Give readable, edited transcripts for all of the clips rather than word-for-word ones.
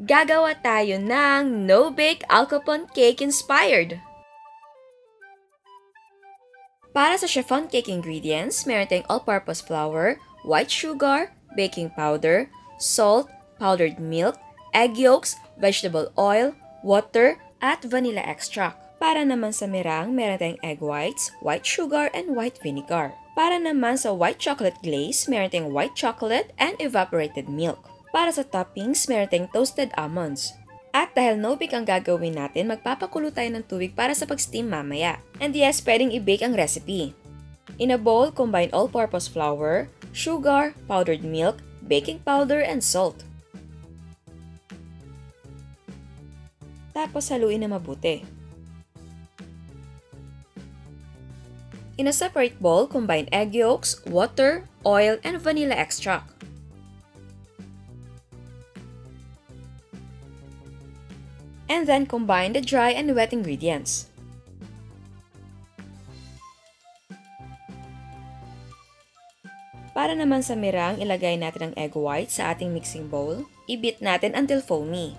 Gagawa tayo ng no-bake Alcapone cake inspired! Para sa chiffon cake ingredients, meron tayong all-purpose flour, white sugar, baking powder, salt, powdered milk, egg yolks, vegetable oil, water, at vanilla extract. Para naman sa meringue, meron tayong egg whites, white sugar, and white vinegar. Para naman sa white chocolate glaze, meron tayong white chocolate and evaporated milk. Para sa toppings, meron tayong toasted almonds. At dahil no-bake ang gagawin natin, magpapakulo tayo ng tubig para sa pag-steam mamaya. And yes, pwedeng i-bake ang recipe. In a bowl, combine all-purpose flour, sugar, powdered milk, baking powder, and salt. Tapos haluin na mabuti. In a separate bowl, combine egg yolks, water, oil, and vanilla extract. And then combine the dry and wet ingredients. Para naman sa meringue, ilagay natin ang egg white sa ating mixing bowl. I-beat natin until foamy.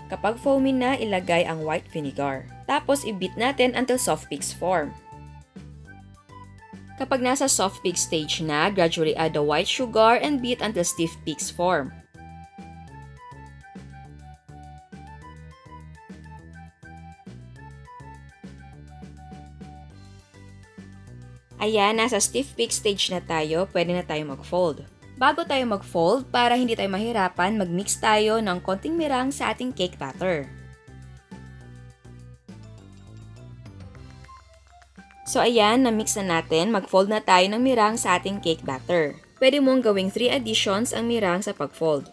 Kapag foamy na, ilagay ang white vinegar. Tapos i-beat natin until soft peaks form. Kapag nasa soft peak stage na, gradually add the white sugar and beat until stiff peaks form. Ayan, nasa stiff peak stage na tayo, pwede na tayo mag-fold. Bago tayo mag-fold, para hindi tayo mahirapan, mag-mix tayo ng konting meringue sa ating cake batter. So ayan, na-mix na natin, mag-fold na tayo ng meringue sa ating cake batter. Pwede mong gawing 3 additions ang meringue sa pag-fold.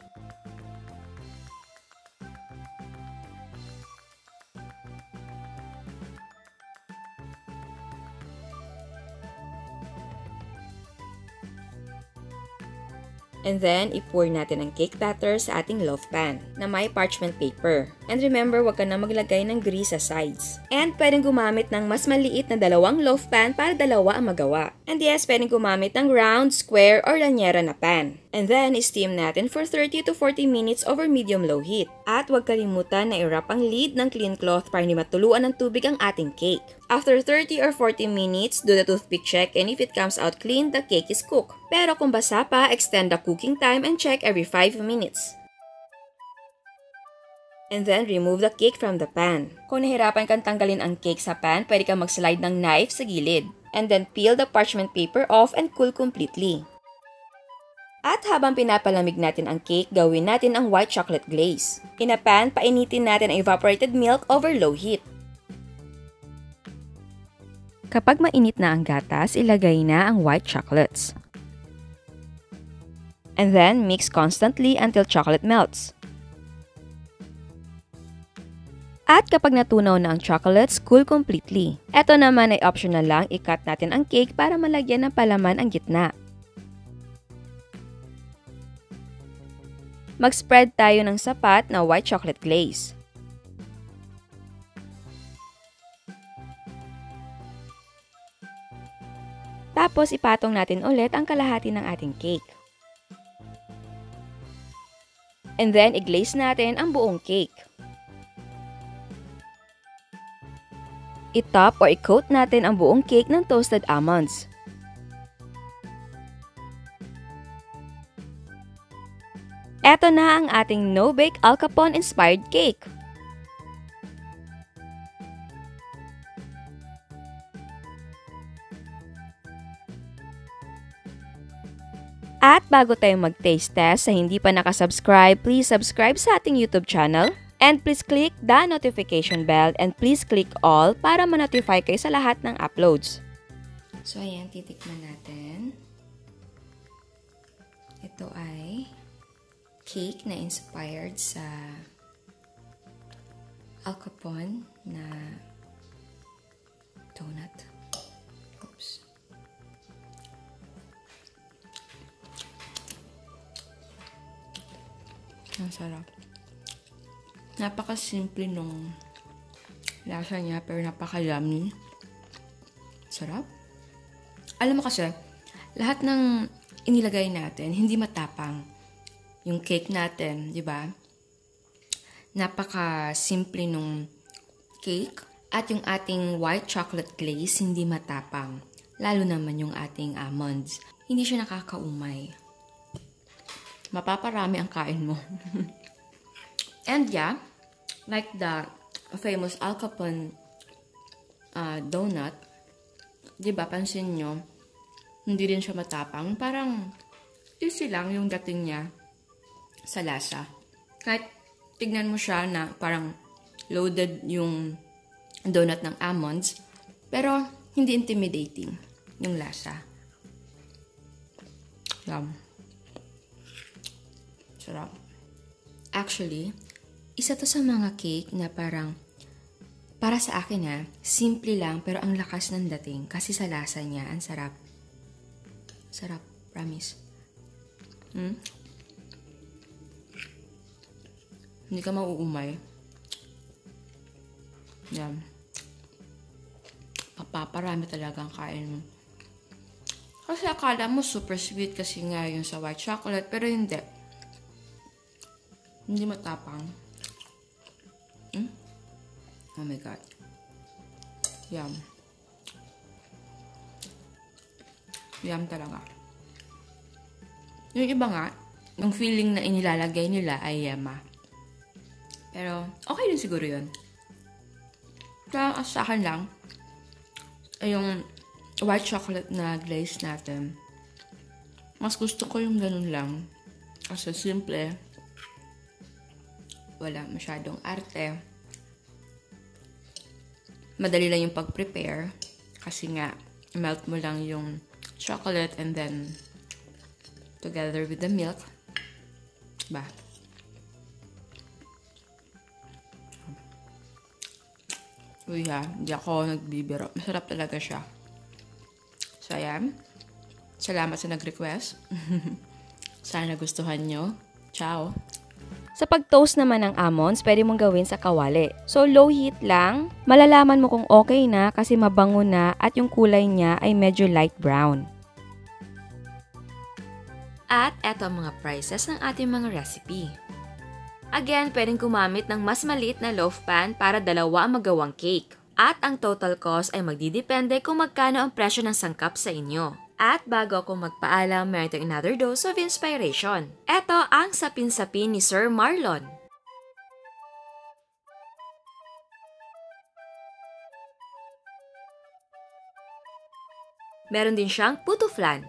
And then, i-pour natin ang cake batter sa ating loaf pan na may parchment paper. And remember, huwag ka na maglagay ng grease sa sides. And pwedeng gumamit ng mas maliit na 2 loaf pan para 2 ang magawa. And yes, pwedeng gumamit ng round, square, or lanyera na pan. And then, steam natin for 30 to 40 minutes over medium-low heat. At huwag kalimutan na i-wrap ang lid ng clean cloth para hindi matuluan ng tubig ang ating cake. After 30 or 40 minutes, do the toothpick check and if it comes out clean, the cake is cooked. Pero kung basa pa, extend the cooking time and check every 5 minutes. And then, remove the cake from the pan. Kung nahirapan kang tanggalin ang cake sa pan, pwede kang mag-slide ng knife sa gilid. And then, peel the parchment paper off and cool completely. At habang pinapalamig natin ang cake, gawin natin ang white chocolate glaze. In a pan, painitin natin ang evaporated milk over low heat. Kapag mainit na ang gatas, ilagay na ang white chocolates. And then, mix constantly until chocolate melts. At kapag natunaw na ang chocolates, cool completely. Ito naman ay optional lang, i-cut natin ang cake para malagyan ng palaman ang gitna. Mag-spread tayo ng sapat na white chocolate glaze. Tapos, ipatong natin ulit ang kalahati ng ating cake. And then, i-glaze natin ang buong cake. I-top or i-coat natin ang buong cake ng toasted almonds. Eto na ang ating no-bake Alcapone inspired cake. At bago tayo mag-taste test, sa hindi pa nakasubscribe, please subscribe sa ating YouTube channel. And please click the notification bell and please click all para ma-notify kayo sa lahat ng uploads. So ayan, titikman natin. Ito ay cake na inspired sa Alcapone na donut. Oops. Ang sarap. Napaka-simple nung lasa niya pero napaka-yummy. Sarap. Alam mo kasi, lahat ng inilagay natin, hindi matapang. Yung cake natin, di ba? Napaka-simple nung cake. At yung ating white chocolate glaze, hindi matapang. Lalo naman yung ating almonds. Hindi siya nakakaumay. Mapaparami ang kain mo. And yeah, like the famous Alcapone donut, di ba, pansin nyo, hindi rin siya matapang. Parang easy lang yung dating niya sa lasa. Kahit tignan mo siya na parang loaded yung donut ng almonds, pero hindi intimidating yung lasa. Yum. Sarap. Actually, isa to sa mga cake na parang, para sa akin simple lang pero ang lakas ng dating kasi sa lasa niya, ang sarap. Sarap, promise. Hindi ka mauumay. Yan. Paparami talaga ang kain mo. Kasi akala mo super sweet kasi nga yung sa white chocolate, pero hindi. Hindi matapang. Oh my God. Yum. Yum talaga. Yung iba nga, yung feeling na inilalagay nila ay yema. Pero, okay din siguro yun. Kaya sa akin lang, ay yung white chocolate na glaze natin. Mas gusto ko yung ganun lang. Kasi simple. Wala masyadong arte. Madali lang yung pag-prepare. Kasi nga, melt mo lang yung chocolate and then together with the milk. Ba? Uy hindi ako nagbibiro. Masarap talaga siya. So, ayan. Salamat sa nag-request. Sana nagustuhan nyo. Ciao! Sa pag-toast naman ng almonds, pwede mong gawin sa kawali. So, low heat lang. Malalaman mo kung okay na kasi mabango na at yung kulay niya ay medyo light brown. At eto ang mga prices ng ating mga recipe. Again, pwedeng gumamit ng mas maliit na loaf pan para dalawa ang magawang cake. At ang total cost ay magdidepende kung magkano ang presyo ng sangkap sa inyo. At bago ako magpaalam, meron tayong another dose of inspiration. Eto ang sapin-sapin ni Sir Marlon. Meron din siyang puto flan.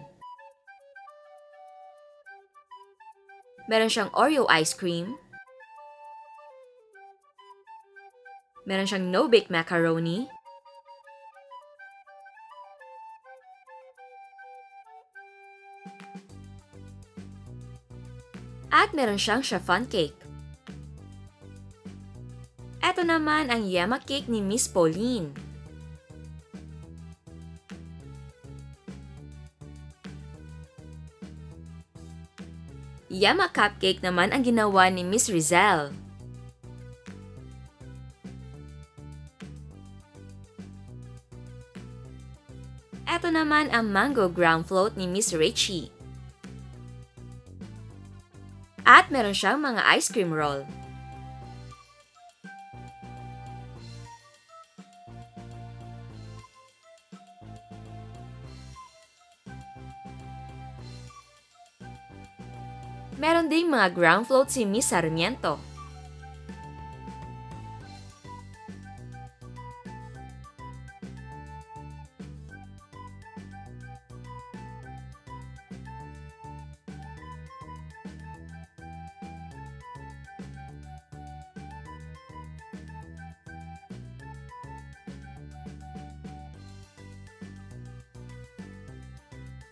Meron siyang Oreo ice cream. Meron siyang no-bake macaroni. At meron siyang chiffon cake. Ito naman ang yema cake ni Miss Pauline. Yema cupcake naman ang ginawa ni Miss Rizel. Ito naman ang mango ground float ni Miss Richie. At meron siyang mga ice cream roll. Meron ding mga ground float si Miss Sarmiento.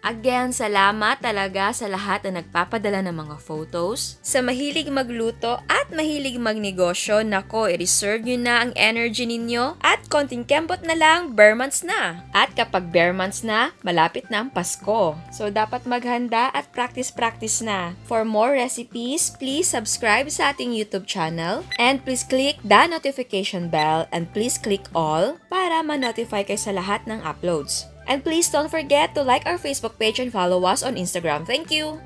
Again, salamat talaga sa lahat na nagpapadala ng mga photos. Sa mahilig magluto at mahilig magnegosyo, nako, i-reserve nyo na ang energy ninyo at konting kembot na lang, bare months na. At kapag bare months na, malapit na ang Pasko. So, dapat maghanda at practice na. For more recipes, please subscribe sa ating YouTube channel and please click the notification bell and please click all para ma-notify kayo sa lahat ng uploads. And please don't forget to like our Facebook page and follow us on Instagram. Thank you!